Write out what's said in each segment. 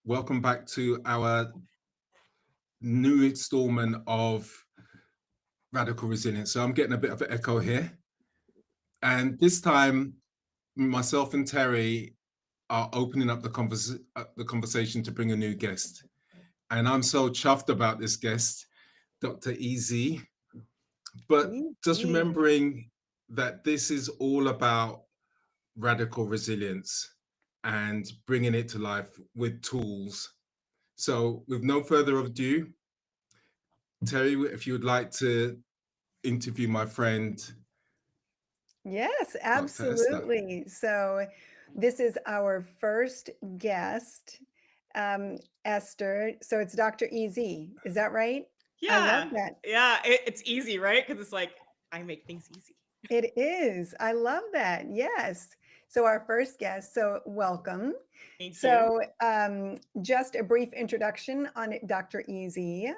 Welcome back to our new installment of Radical Resilience. So I'm getting a bit of an echo here. And this time, myself and Terry are opening up the conversation to bring a new guest. And I'm so chuffed about this guest, Dr. EZ. But just Easy. remembering that this is all about radical resilience and bringing it to life with tools. So, with no further ado, Terry, if you would like to interview my friend, Yes, Dr. Esther. absolutely. So, this is our first guest, Esther. So, it's Dr. EZ. Is that right? I love Yeah. that. Yeah. It's easy, right? Because it's like, I make things easy. It is. I love that. Yes. So, our first guest. So, welcome. Thank you. So, just a brief introduction on Dr. EZ.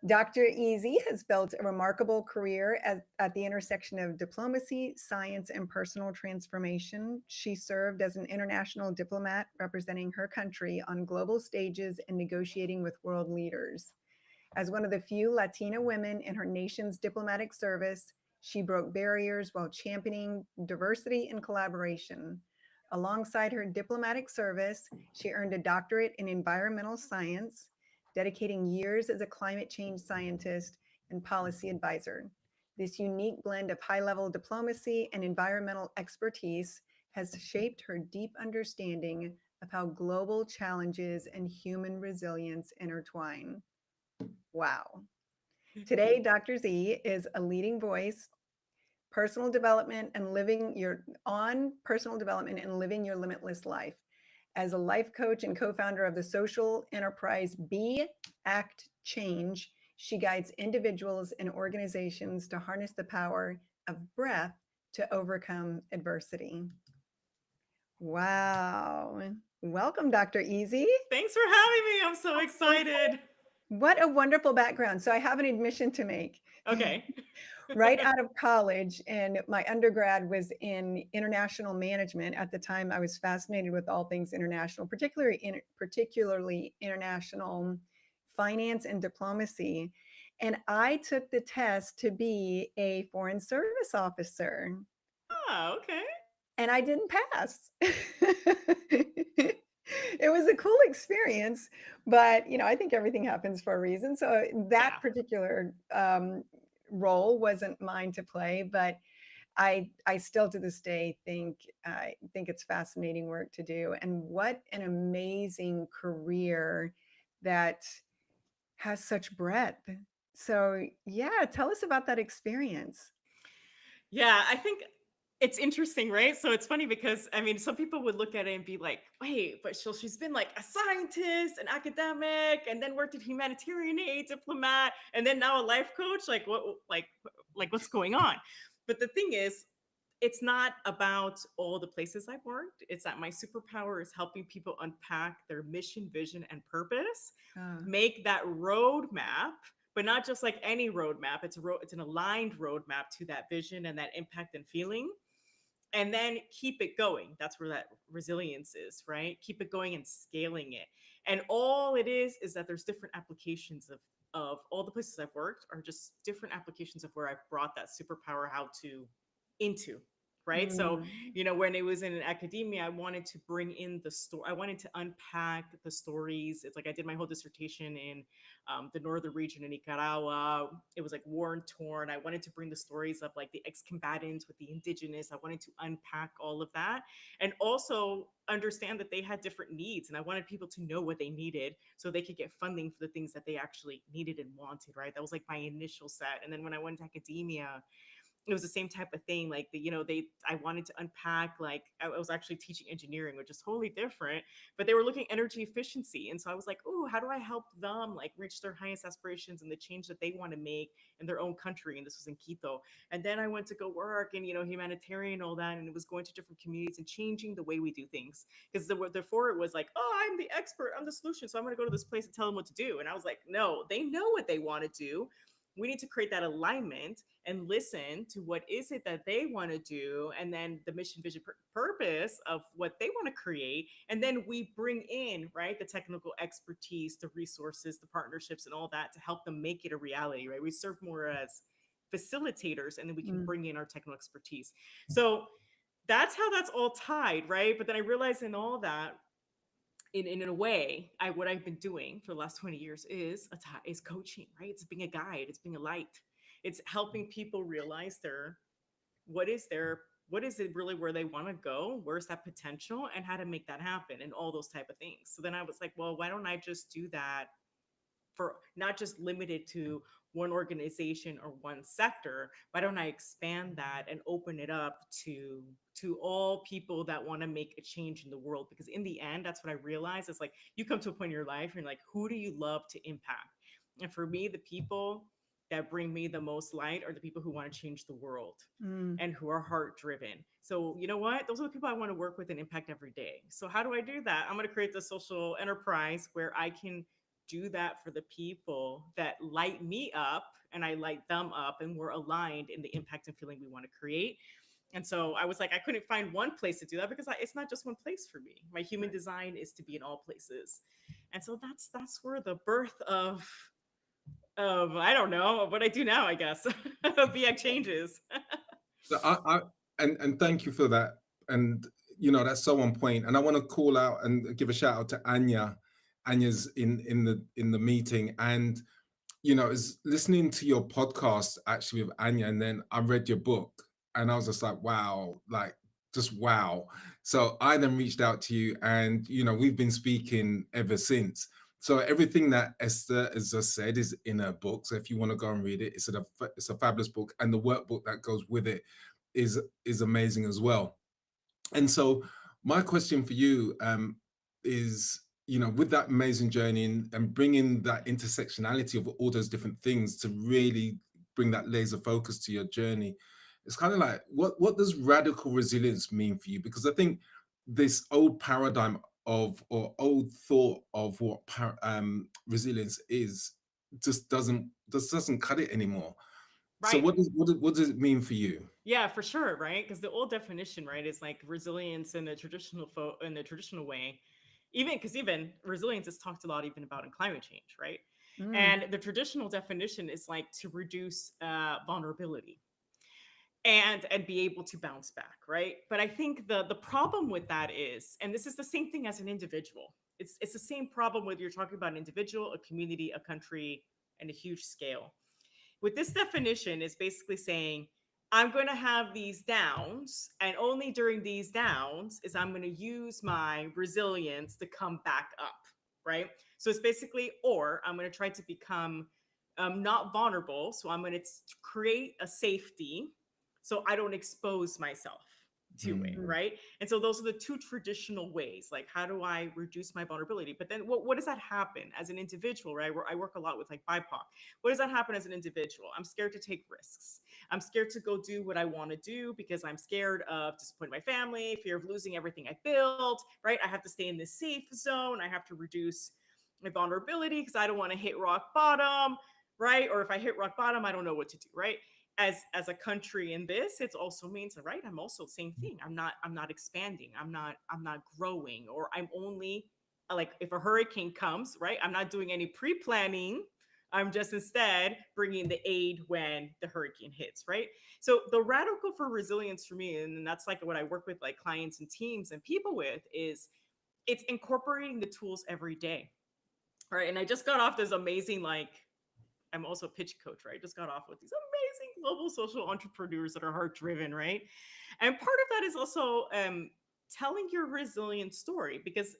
Dr. Easy has built a remarkable career at the intersection of diplomacy, science, and personal transformation. She served as an international diplomat representing her country on global stages and negotiating with world leaders. As one of the few Latina women in her nation's diplomatic service, she broke barriers while championing diversity and collaboration. Alongside her diplomatic service, she earned a doctorate in environmental science, dedicating years as a climate change scientist and policy advisor. This unique blend of high level diplomacy and environmental expertise has shaped her deep understanding of how global challenges and human resilience intertwine. Wow. Today, Dr. Z is a leading voice personal development and living your on personal development and living your limitless life. As a life coach and co-founder of the social enterprise Be Act Change, she guides individuals and organizations to harness the power of breath to overcome adversity. Wow. Welcome, Dr. Easy. Thanks for having me. I'm so excited. What a wonderful background. So I have an admission to make. Okay. Right out of college, and my undergrad was in international management. At the time, I was fascinated with all things international, particularly international finance and diplomacy. And I took the test to be a foreign service officer, Ah, okay. and I didn't pass. It was a cool experience, but I think everything happens for a reason. So that Yeah. particular role wasn't mine to play, but I still to this day think it's fascinating work to do, and what an amazing career that has such breadth. So yeah, tell us about that experience. Yeah. I think it's interesting, right? So it's funny because I mean, some people would look at it and be like, wait, but she's been like a scientist, an academic, and then worked in humanitarian aid, diplomat, and then now a life coach. Like what's going on? But the thing is, it's not about all the places I've worked. It's that my superpower is helping people unpack their mission, vision, and purpose, Uh, make that roadmap, but not just like any roadmap. It's an aligned roadmap to that vision and that impact and feeling, and then keep it going. That's where that resilience is, right? Keep it going and scaling it. And all it is that there's different applications of all the places I've worked are just different applications of where I've brought that superpower how to into, right? So, mm, when it was in academia, I wanted to bring in the story. I wanted to unpack the stories. It's like I did my whole dissertation in the northern region of Nicaragua. It was like war and torn. I wanted to bring the stories of like the ex-combatants with the indigenous. I wanted to unpack all of that and also understand that they had different needs. And I wanted people to know what they needed so they could get funding for the things that they actually needed and wanted, right? That was like my initial set. And then when I went to academia, it was the same type of thing. Like I wanted to unpack, like I was actually teaching engineering, which is totally different, but they were looking at energy efficiency. And so I was like, oh, how do I help them like reach their highest aspirations and the change that they want to make in their own country? And this was in Quito. And then I went to go work and, humanitarian, all that. And it was going to different communities and changing the way we do things. Because before it was like, oh, I'm the expert, I'm the solution. So I'm going to go to this place and tell them what to do. And I was like, no, they know what they want to do. we need to create that alignment and listen to what is it that they want to do, and then the mission, vision, purpose of what they want to create, and then we bring in, right, the technical expertise, the resources, the partnerships, and all that to help them make it a reality, right? We serve more as facilitators, and then we can Mm. bring in our technical expertise. So that's how that's all tied, right? But then I realized in all that, in a way, what I've been doing for the last 20 years is coaching, right? It's being a guide, it's being a light, it's helping people realize what is it really where they want to go, where's that potential, and how to make that happen, and all those type of things. So then I was like, well, why don't I just do that for not just limited to one organization or one sector? Why don't I expand that and open it up to all people that want to make a change in the world? Because in the end, that's what I realized. It's like you come to a point in your life and you're like, who do you love to impact? And for me, the people that bring me the most light are the people who want to change the world Mm. and who are heart driven. So you know what? Those are the people I want to work with and impact every day. So how do I do that? I'm going to create this social enterprise where I can do that for the people that light me up and I light them up, and we're aligned in the impact and feeling we want to create. And so I was like, I couldn't find one place to do that because it's not just one place for me. My human design is to be in all places. And so that's where the birth of I don't know what I do now, I guess, of BX changes. So and thank you for that. And that's so on point. And I want to call out and give a shout out to Anya. Anya's in the meeting, and is listening to your podcast actually with Anya, and then I read your book, and I was just like, wow, like just wow. So I then reached out to you, and we've been speaking ever since. So everything that Esther has just said is in her book. So if you want to go and read it, it's a fabulous book, and the workbook that goes with it is amazing as well. And so my question for you is, with that amazing journey and bringing that intersectionality of all those different things to really bring that laser focus to your journey, it's kind of like, what does radical resilience mean for you? Because I think this old paradigm or old thought of what resilience is just doesn't cut it anymore. So Right. what does it mean for you? Yeah, for sure, right? Because the old definition, right, is like resilience in the traditional way. Even resilience is talked a lot even about in climate change, right? Mm. And the traditional definition is like to reduce vulnerability and be able to bounce back, right? But I think the problem with that is, and this is the same thing as an individual. It's the same problem whether you're talking about an individual, a community, a country, and a huge scale. With this definition is basically saying I'm going to have these downs, and only during these downs is I'm going to use my resilience to come back up, right? So it's basically, or I'm going to try to become not vulnerable, so I'm going to create a safety so I don't expose myself to it, Mm. right? And so those are the two traditional ways. Like, how do I reduce my vulnerability? But then what does that happen as an individual, right? Where I work a lot with like BIPOC. What does that happen as an individual? I'm scared to take risks. I'm scared to go do what I want to do because I'm scared of disappointing my family, fear of losing everything I built, right? I have to stay in this safe zone. I have to reduce my vulnerability because I don't want to hit rock bottom, right? Or if I hit rock bottom, I don't know what to do, right? As a country in this, it also means, right, I'm also same thing. I'm not expanding. I'm not growing, or I'm only like, if a hurricane comes, right, I'm not doing any pre-planning. I'm just instead bringing the aid when the hurricane hits, right? So the radical for resilience for me, and that's like what I work with like clients and teams and people with, is it's incorporating the tools every day. All right. And I just got off this amazing, like, I'm also a pitch coach, right? Just got off with these amazing global social entrepreneurs that are heart driven, right? And part of that is also telling your resilient story, because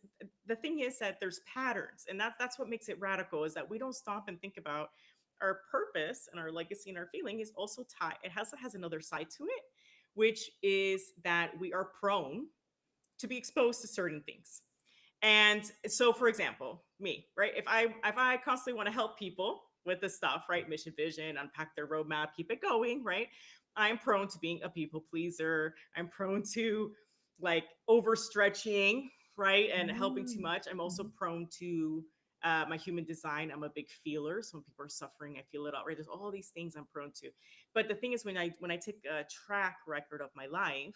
the thing is that there's patterns, and that's what makes it radical, is that we don't stop and think about our purpose and our legacy and our feeling is also tied. It has another side to it, which is that we are prone to be exposed to certain things. And so, for example, me, right? If I constantly want to help people with this stuff, right? Mission, vision, unpack their roadmap, keep it going, right? I'm prone to being a people pleaser. I'm prone to like overstretching, right? And helping too much. I'm also prone to My human design, I'm a big feeler. So when people are suffering, I feel it out, right? There's all these things I'm prone to. But the thing is, when I take a track record of my life,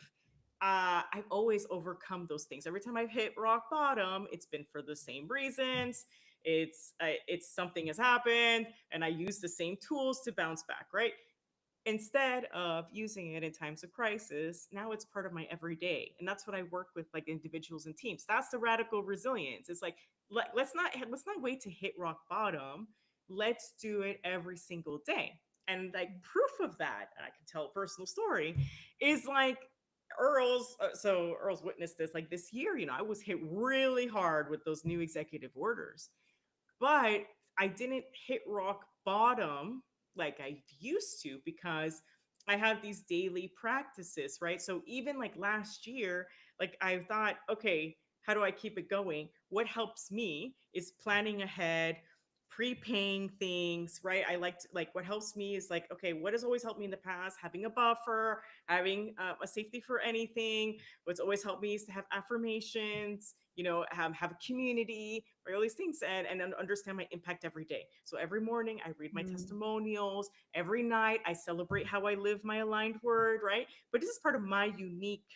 I've always overcome those things. Every time I've hit rock bottom, it's been for the same reasons. It's something has happened, and I use the same tools to bounce back, right? Instead of using it in times of crisis, now it's part of my everyday. And that's what I work with, like individuals and teams. That's the radical resilience. It's like, let's not wait to hit rock bottom. Let's do it every single day. And like proof of that, and I can tell a personal story, is like Earl's witnessed this like this year. I was hit really hard with those new executive orders, but I didn't hit rock bottom like I used to, because I have these daily practices, right? So even like last year, like I thought, okay, how do I keep it going? What helps me is planning ahead, prepaying things, right? I like to, like, what helps me is like, okay, what has always helped me in the past? Having a buffer, having a safety for anything. What's always helped me is to have affirmations, have a community, right? All these things, and understand my impact every day. So every morning I read my Mm. testimonials. Every night I celebrate how I live my aligned word, right? But this is part of my unique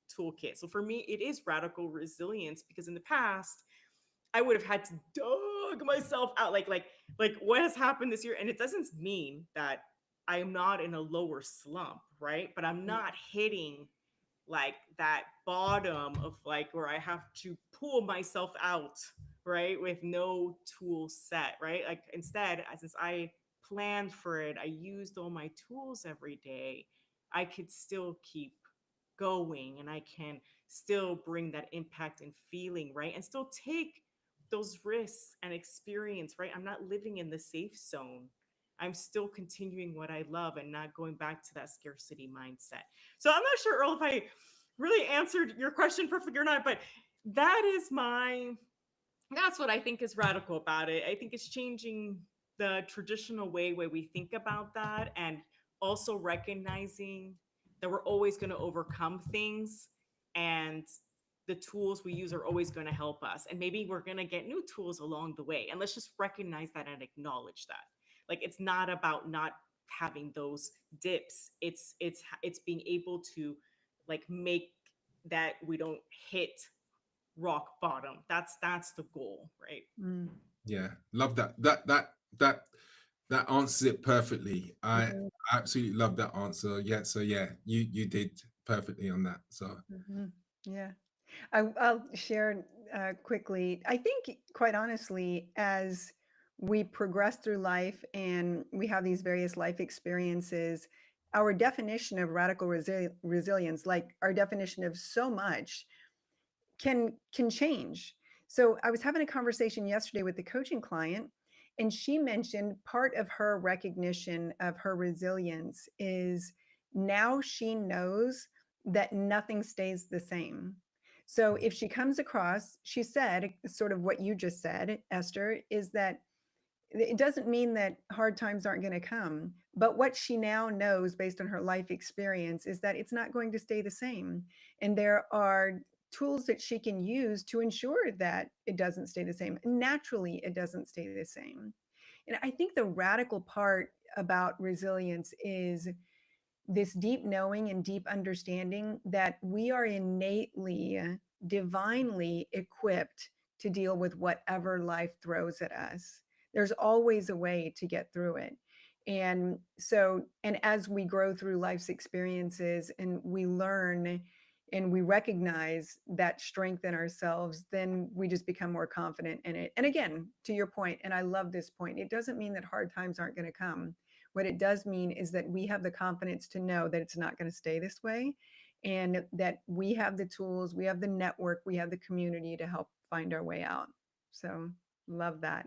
toolkit. So for me, it is radical resilience, because in the past, I would have had to dug myself out, like what has happened this year. And it doesn't mean that I'm not in a lower slump, right? But I'm not hitting like that bottom of like where I have to pull myself out, right? With no tool set, right? Like instead, since I planned for it, I used all my tools every day, I could still keep going, and I can still bring that impact and feeling, right? And still take those risks and experience, right? I'm not living in the safe zone. I'm still continuing what I love and not going back to that scarcity mindset. So I'm not sure, Earl, if I really answered your question perfectly or not, but that is that's what I think is radical about it. I think it's changing the traditional way we think about that, and also recognizing that we're always going to overcome things, and the tools we use are always going to help us. And maybe we're going to get new tools along the way. And let's just recognize that and acknowledge that. Like it's not about not having those dips. It's being able to like make that we don't hit rock bottom. That's the goal, right? Mm. Yeah, love that. That answers it perfectly. I Mhm. absolutely love that answer. Yeah, so yeah, you did perfectly on that. So Mhm. Yeah. I'll share quickly. I think, quite honestly, as we progress through life and we have these various life experiences, our definition of radical resilience, like our definition of so much, can change. So I was having a conversation yesterday with the coaching client, and she mentioned part of her recognition of her resilience is now she knows that nothing stays the same. So if she comes across, she said, sort of what you just said, Esther, is that it doesn't mean that hard times aren't going to come. But what she now knows based on her life experience is that it's not going to stay the same. And there are tools that she can use to ensure that it doesn't stay the same. Naturally, it doesn't stay the same. And I think the radical part about resilience is this deep knowing and deep understanding that we are innately, divinely equipped to deal with whatever life throws at us. There's always a way to get through it. And so, and as we grow through life's experiences and we learn and we recognize that strength in ourselves, then we just become more confident in it. And again, to your point, and I love this point, it doesn't mean that hard times aren't going to come. What it does mean is that we have the confidence to know that it's not going to stay this way, and that we have the tools, we have the network, we have the community to help find our way out. So, love that.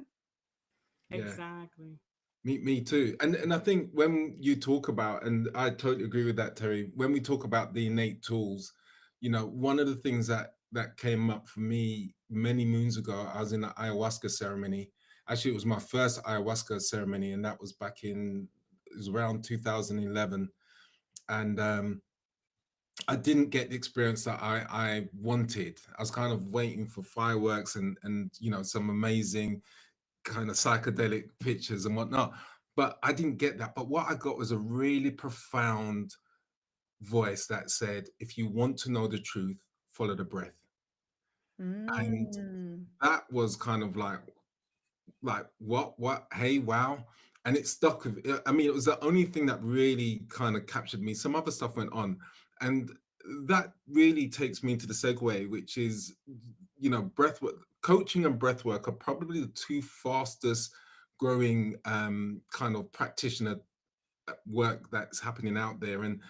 yeah, Exactly. me too. And I think when you talk about, and I totally agree with that, Terry, when we talk about the innate tools, one of the things that came up for me many moons ago, I was in an ayahuasca ceremony. Actually, it was my first ayahuasca ceremony, and that was it was around 2011. And I didn't get the experience that I wanted. I was kind of waiting for fireworks and some amazing kind of psychedelic pictures and whatnot. But I didn't get that. But what I got was a really profound voice that said, if you want to know the truth, follow the breath. And Mm. that was kind of like what hey wow, and it stuck with I mean it was the only thing that really kind of captured me. Some other stuff went on, and that really takes me into the segue, which is, breath work. Coaching and breath work are probably the two fastest growing kind of practitioner work that's happening out there. And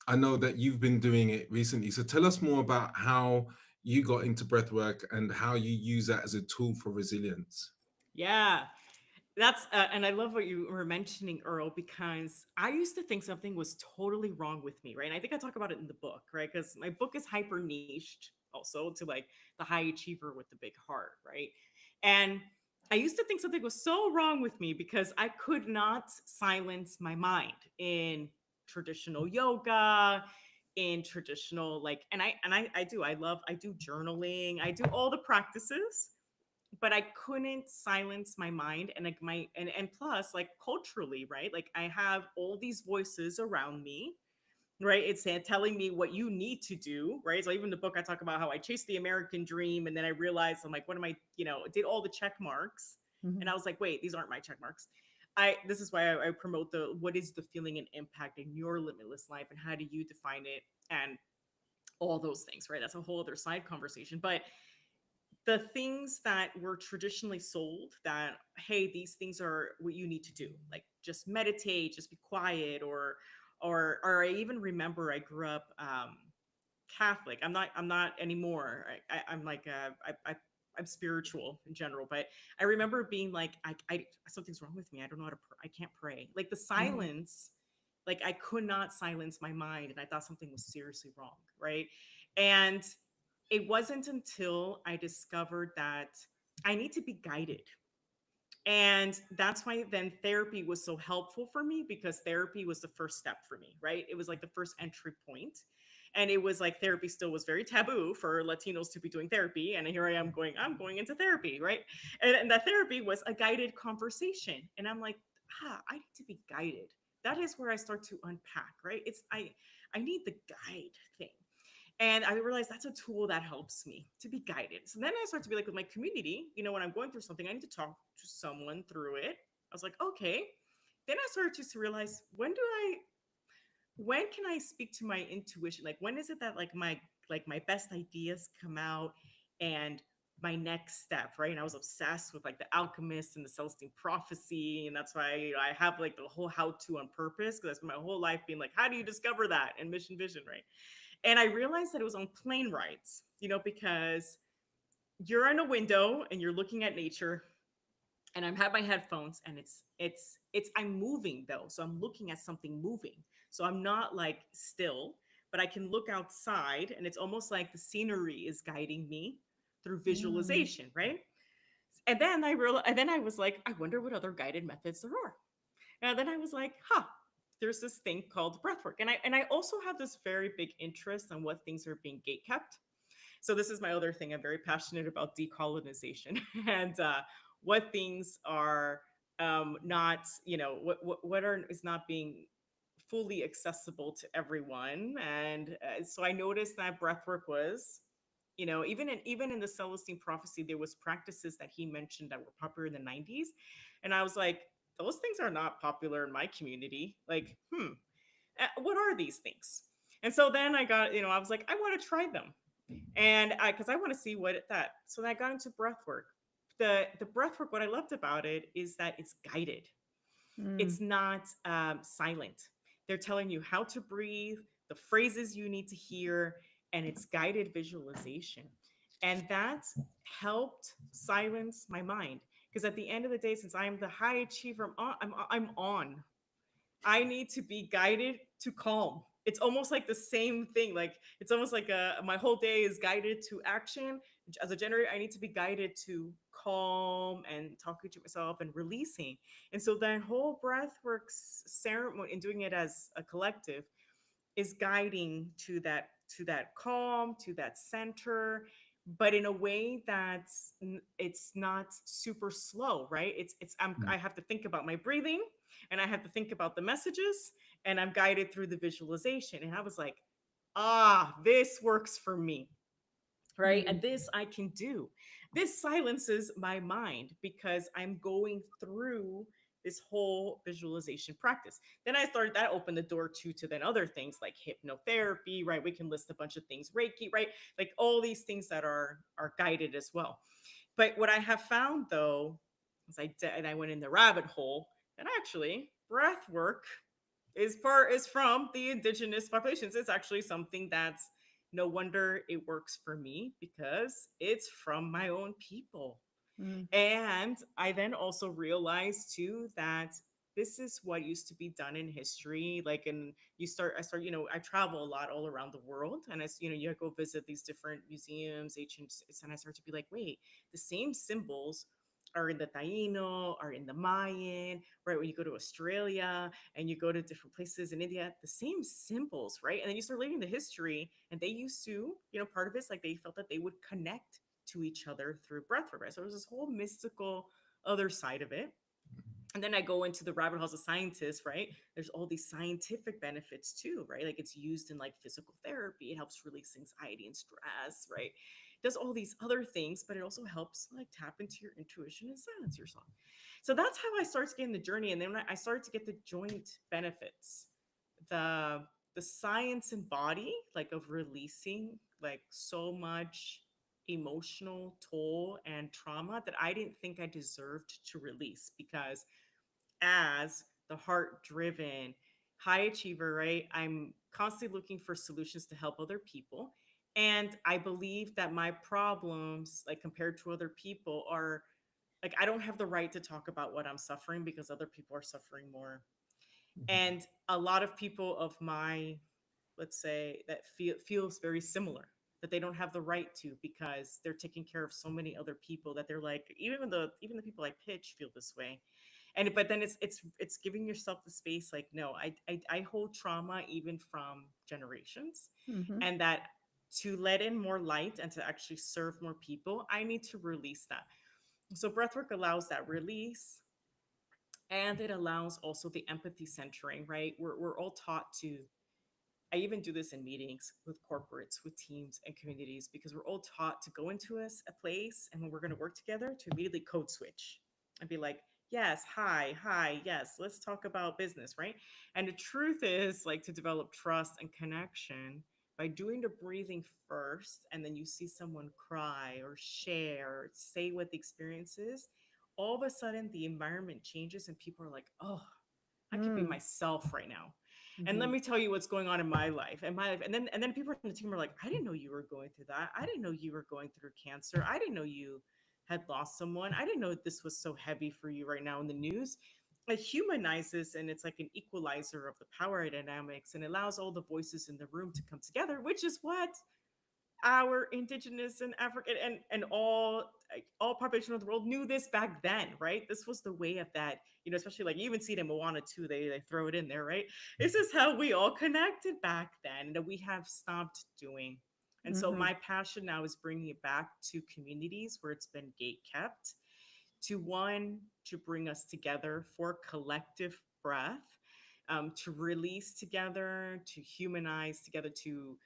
I know that you've been doing it recently, so tell us more about how you got into breath work and how you use that as a tool for resilience. Yeah. That's and I love what you were mentioning, Earl, because I used to think something was totally wrong with me, right? And I think I talk about it in the book, right? Because my book is hyper niched also to like the high achiever with the big heart, right? And I used to think something was so wrong with me because I could not silence my mind in traditional yoga, in traditional like, I do journaling, I do all the practices, but I couldn't silence my mind, and like and plus like culturally, right? Like I have all these voices around me, right? It's telling me what you need to do, right? So even the book I talk about how I chased the American dream, and then I realized I'm like, what am I? Did all the check marks, and Mhm. I was like, wait, these aren't my check marks. This is why I promote the what is the feeling and impact in your limitless life, and how do you define it, and all those things, right? That's a whole other side conversation, but the things that were traditionally sold that hey, these things are what you need to do, like just meditate, just be quiet, or I even remember I grew up Catholic. I'm not anymore. I'm like I'm spiritual in general, but I remember being like, I something's wrong with me, I don't know how to I can't pray, like the Mhm. silence, like I could not silence my mind, and I thought something was seriously wrong, right? And it wasn't until I discovered that I need to be guided. And that's why then therapy was so helpful for me, because therapy was the first step for me, right? It was like the first entry point. And it was like therapy still was very taboo for Latinos to be doing therapy. And here I am going, I'm going into therapy, right? And that therapy was a guided conversation. And I'm like, I need to be guided. That is where I start to unpack, right? I need the guide thing. And I realized that's a tool that helps me to be guided. So then I start to be like with my community, when I'm going through something, I need to talk to someone through it. I was like, okay. Then I started just to realize, when can I speak to my intuition? Like when is it that like my best ideas come out, and my next step, right? And I was obsessed with like the Alchemist and the Celestine Prophecy, and that's why I have like the whole how to on purpose, because that's my whole life being like, how do you discover that? And mission vision, right? And I realized that it was on plane rides, because you're in a window and you're looking at nature, and I have my headphones, and it's I'm moving though. So I'm looking at something moving. So I'm not like still, but I can look outside, and it's almost like the scenery is guiding me through Mm. visualization, right? And then I was like, I wonder what other guided methods there are. And then I was like, there's this thing called breathwork. And I also have this very big interest on what things are being gate kept. So this is my other thing. I'm very passionate about decolonization and what things are not, what are is not being fully accessible to everyone. And so I noticed that breathwork was, even in the Celestine Prophecy, there was practices that he mentioned that were popular in the 90s, and I was like, those things are not popular in my community. Like, what are these things? And so then I got, I was like, I want to try them, and because I want to see what that. So then I got into breath work. The breath work, what I loved about it is that it's guided. Mm. It's not silent. They're telling you how to breathe, the phrases you need to hear, and it's guided visualization. And that helped silence my mind. Because at the end of the day, since I'm the high achiever, I'm on. I need to be guided to calm. It's almost like the same thing. Like it's almost like my whole day is guided to action. As a generator, I need to be guided to calm and talking to myself and releasing. And so that whole breathwork ceremony and doing it as a collective is guiding to that calm, to that center, but in a way that's it's not super slow, right? I have to think about my breathing, and I have to think about the messages, and I'm guided through the visualization. And I was like, this works for me, right? And Mm. this I can do. This silences my mind because I'm going through this whole visualization practice. Then that opened the door to then other things like hypnotherapy, right? We can list a bunch of things, Reiki, right? Like all these things that are guided as well. But what I have found though, is I went in the rabbit hole, and actually breath work is from the indigenous populations. It's actually something that's no wonder it works for me because it's from my own people. Mm. And I then also realized too that this is what used to be done in history. Like, and I travel a lot all around the world, and you go visit these different museums, ancient, and I start to be like, wait, the same symbols are in the Taino, are in the Mayan, right? When you go to Australia and you go to different places in India, the same symbols, right? And then you start reading the history, and they used to, part of it's like they felt that they would connect to each other through breath work. Right? So there's this whole mystical other side of it. And then I go into the rabbit holes of scientists, right? There's all these scientific benefits too, right? Like it's used in like physical therapy. It helps release anxiety and stress, right? It does all these other things, but it also helps like tap into your intuition and silence yourself. So that's how I started getting the journey. And then I started to get the joint benefits, the the science and body, like of releasing like so much emotional toll and trauma that I didn't think I deserved to release, because as the heart driven high achiever, right? I'm constantly looking for solutions to help other people. And I believe that my problems, like compared to other people, are like I don't have the right to talk about what I'm suffering because other people are suffering more. And a lot of people of my, let's say, that feels very similar, that they don't have the right to because they're taking care of so many other people, that they're like, even the people I pitch feel this way. And but then it's giving yourself the space, like, no, I hold trauma even from generations, Mhm. and that to let in more light and to actually serve more people, I need to release that. So breathwork allows that release, and it allows also the empathy centering, right? We're all taught to, I even do this in meetings with corporates, with teams and communities, because we're all taught to go into a place, and when we're going to work together, to immediately code switch and be like, yes, hi, yes, let's talk about business, right? And the truth is, like, to develop trust and connection by doing the breathing first, and then you see someone cry or share or say what the experience is, all of a sudden the environment changes and people are like, oh, I could be Mm. myself right now. And let Mhm. me tell you what's going on in my life. And and then people on the team are like, I didn't know you were going through that. I didn't know you were going through cancer. I didn't know you had lost someone. I didn't know this was so heavy for you right now in the news. It humanizes, and it's like an equalizer of the power dynamics, and allows all the voices in the room to come together, which is what our indigenous and African and all, like, all population of the world knew this back then, right? This was the way of that, especially like you even see it in Moana too. They throw it in there, right? This is how we all connected back then, and that we have stopped doing. And so Mhm. my passion now is bringing it back to communities where it's been gate kept, to one, to bring us together for collective breath, to release together, to humanize together, to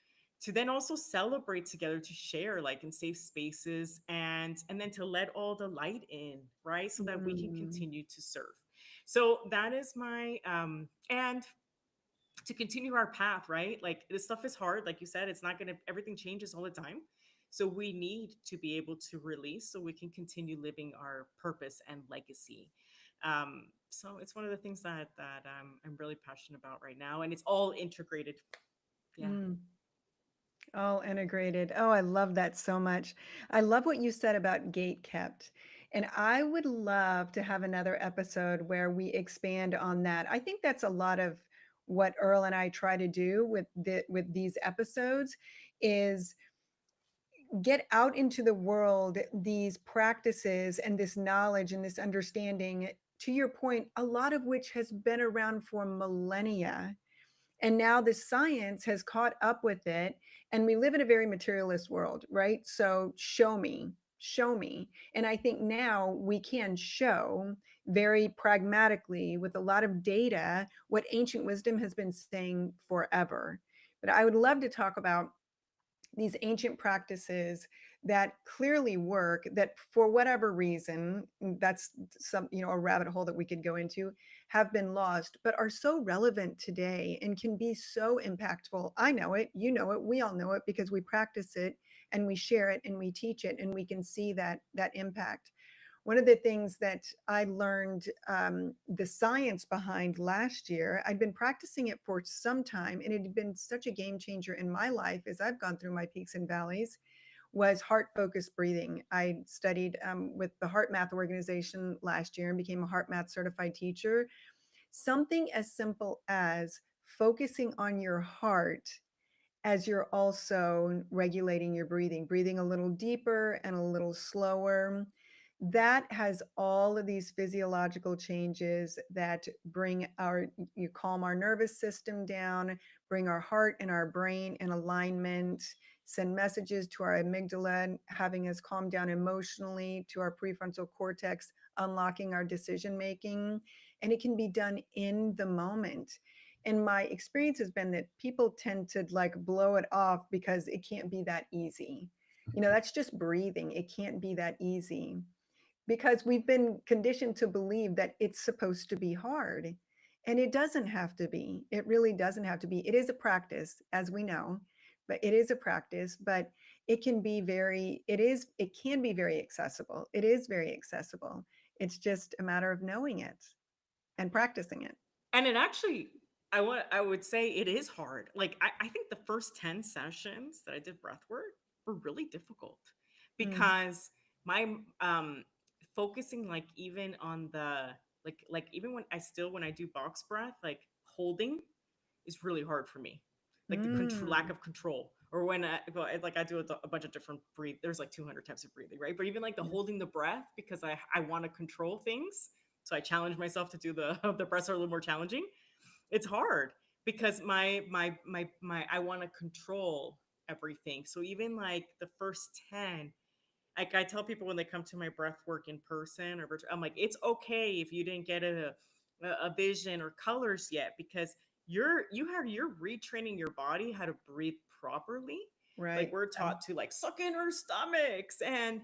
then also celebrate together, to share like in safe spaces, and then to let all the light in, right? So that we can Mm. continue to serve. So that is my and to continue our path, right? Like this stuff is hard. Like you said, it's not gonna, everything changes all the time. So we need to be able to release so we can continue living our purpose and legacy. So it's one of the things that I'm really passionate about right now, and it's all integrated. Yeah. Mm. All integrated. Oh, I love that so much. I love what you said about gate kept. And I would love to have another episode where we expand on that. I think that's a lot of what Earl and I try to do with these episodes is get out into the world these practices and this knowledge and this understanding, to your point, a lot of which has been around for millennia, And now the science has caught up with it, and we live in a very materialist world, right? So show me, show me. And I think now we can show very pragmatically with a lot of data what ancient wisdom has been saying forever. But I would love to talk about these ancient practices that clearly work, that for whatever reason, that's some, a rabbit hole that we could go into, have been lost, but are so relevant today and can be so impactful. I know it, you know it, we all know it because we practice it and we share it and we teach it, and we can see that impact. One of the things that I learned the science behind last year, I'd been practicing it for some time, and it had been such a game changer in my life as I've gone through my peaks and valleys, was heart focused breathing. I studied with the Heart Math organization last year and became a Heart Math certified teacher. Something as simple as focusing on your heart as you're also regulating your breathing, breathing a little deeper and a little slower. That has all of these physiological changes that bring you calm our nervous system down, bring our heart and our brain in alignment, send messages to our amygdala, having us calm down emotionally, to our prefrontal cortex, unlocking our decision making. And it can be done in the moment. And my experience has been that people tend to like blow it off because it can't be that easy. That's just breathing. It can't be that easy because we've been conditioned to believe that it's supposed to be hard. And it doesn't have to be. It really doesn't have to be. It is a practice, as we know, but it is a practice, but it can be it can be very accessible. It is very accessible. It's just a matter of knowing it and practicing it. And it actually, I would say it is hard. Like I think the first 10 sessions that I did breath work were really difficult Mm. because my focusing, like even on the like even when I do box breath, like holding is really hard for me. Like the lack Mm. of control. Or when I do a bunch of different breathe. There's like 200 types of breathing, right? But even like the Yes. holding the breath, because I want to control things, so I challenge myself to do the the breaths are a little more challenging. It's hard because my I want to control everything. So even like the first 10, like I tell people when they come to my breath work in person or I'm like, it's okay if you didn't get a vision or colors yet, because you're retraining your body how to breathe properly. Like Right. we're taught to like suck in our stomachs, and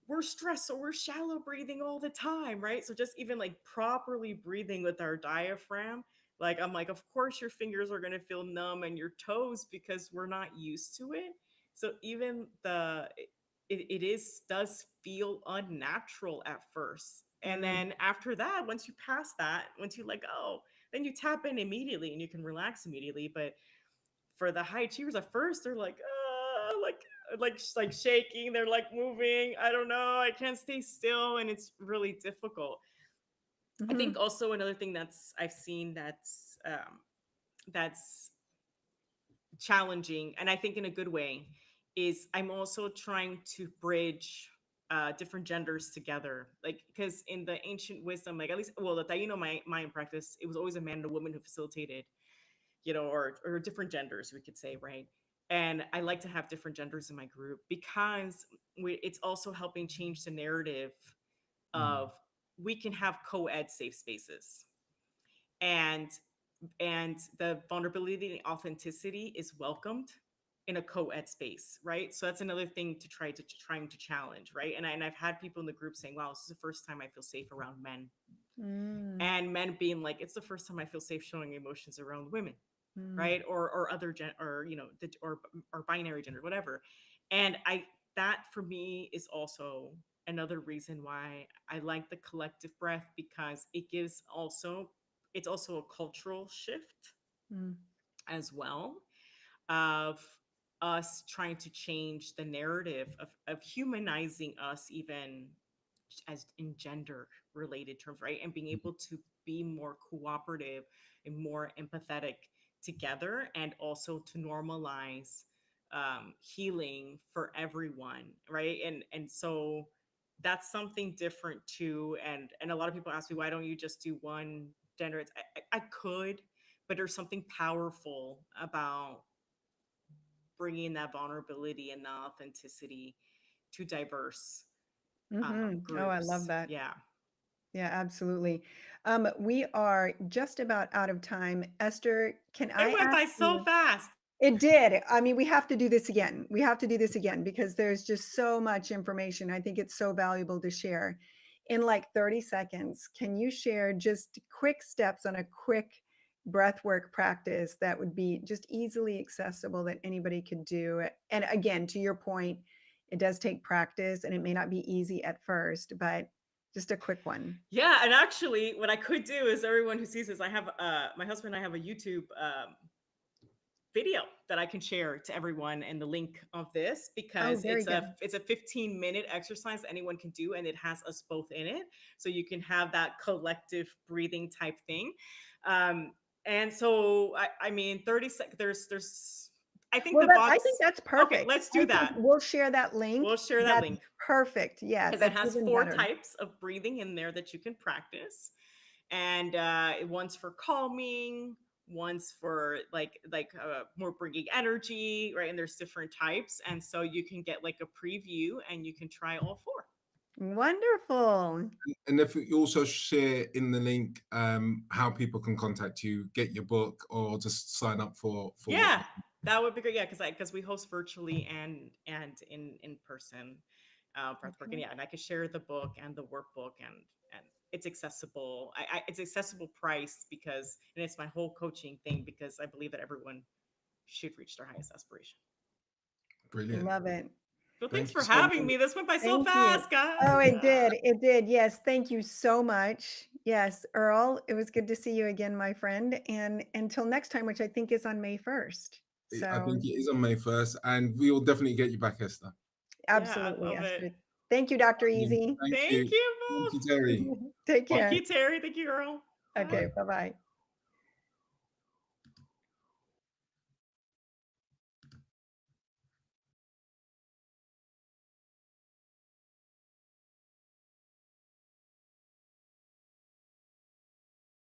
we're stressed, so we're shallow breathing all the time, right? So just even like properly breathing with our diaphragm, like I'm like, of course your fingers are going to feel numb and your toes because we're not used to it. So even it is does feel unnatural at first. And Mm. then after that, once you pass that, once you let go, then you tap in immediately and you can relax immediately. But for the high achievers at first, they're like, like shaking, they're like moving. I don't know, I can't stay still, and it's really difficult. I Mhm. think also another thing that's I've seen that's challenging, and I think in a good way, is I'm also trying to bridge different genders together. Like, because in the ancient wisdom, like at least, well, the Taino Mayan practice, it was always a man and a woman who facilitated, or different genders, we could say, right? And I like to have different genders in my group because it's also helping change the narrative Mm. of we can have co-ed safe spaces, and the vulnerability and authenticity is welcomed in a co-ed space, right? So that's another thing to trying to challenge, right? And I've had people in the group saying, wow, this is the first time I feel safe around men, Mm. and men being like, it's the first time I feel safe showing emotions around women, Mm. right? Or other or or binary gender, whatever. And I that for me is also another reason why I like the collective breath, because it's also a cultural shift Mm. as well, of us trying to change the narrative of humanizing us, even as in gender related terms, right? And being able to be more cooperative and more empathetic together, and also to normalize healing for everyone, right? And so that's something different too. And a lot of people ask me, why don't you just do one gender? I could, but there's something powerful about bringing that vulnerability and the authenticity to diverse Oh, I love groups. that. Yeah. Yeah, absolutely. We are just about out of time. Esther, can I It went ask by so you? fast. It did. I mean, we have to do this again. We have to do this again because there's just so much information. I think it's so valuable to share. In like 30 seconds, can you share just quick steps on a quick breath work practice that would be just easily accessible that anybody could do? And again, to your point, it does take practice and it may not be easy at first, but just a quick one. Yeah, and actually, what I could do is everyone who sees this, I have my husband and I have a YouTube video that I can share to everyone and the link of this Oh, because very good. it's a 15-minute exercise anyone can do and it has us both in it, so you can have that collective breathing type thing. And so I mean 30 seconds, there's I think Well, the I box. think that's Okay, perfect. let's I do think that. we'll share that link. We'll share that That's link perfect. Yes, because it that's has even 4 better. types of breathing in there that you can practice, and one's for calming, one's for more bringing energy, right? And there's different types, and so you can get like a preview and you can try all 4. Wonderful. And if you also share in the link how people can contact you, get your book, or just sign up for Yeah, that would be great. Yeah, because we host virtually and in person breathwork, and yeah, and I could share the book and the workbook, and it's accessible. It's accessible price because, and it's my whole coaching thing because I believe that everyone should reach their highest aspiration. Brilliant. Love it. Well, Thank thanks you for so having much. me. This went by so Thank you. fast, guys. Oh, it did. It did. Yes. Thank you so much. Yes, Earl, it was good to see you again, my friend. And until next time, which I think is on May 1st. I So think it is on May 1st, and we'll definitely get you back, Esther. absolutely, love it. Esther. Thank you, Dr. Easy. Thank Thank you. you Thank you, both. Terry. Take Thank care. you, Terry. Thank you, Earl. Bye. Okay, bye-bye.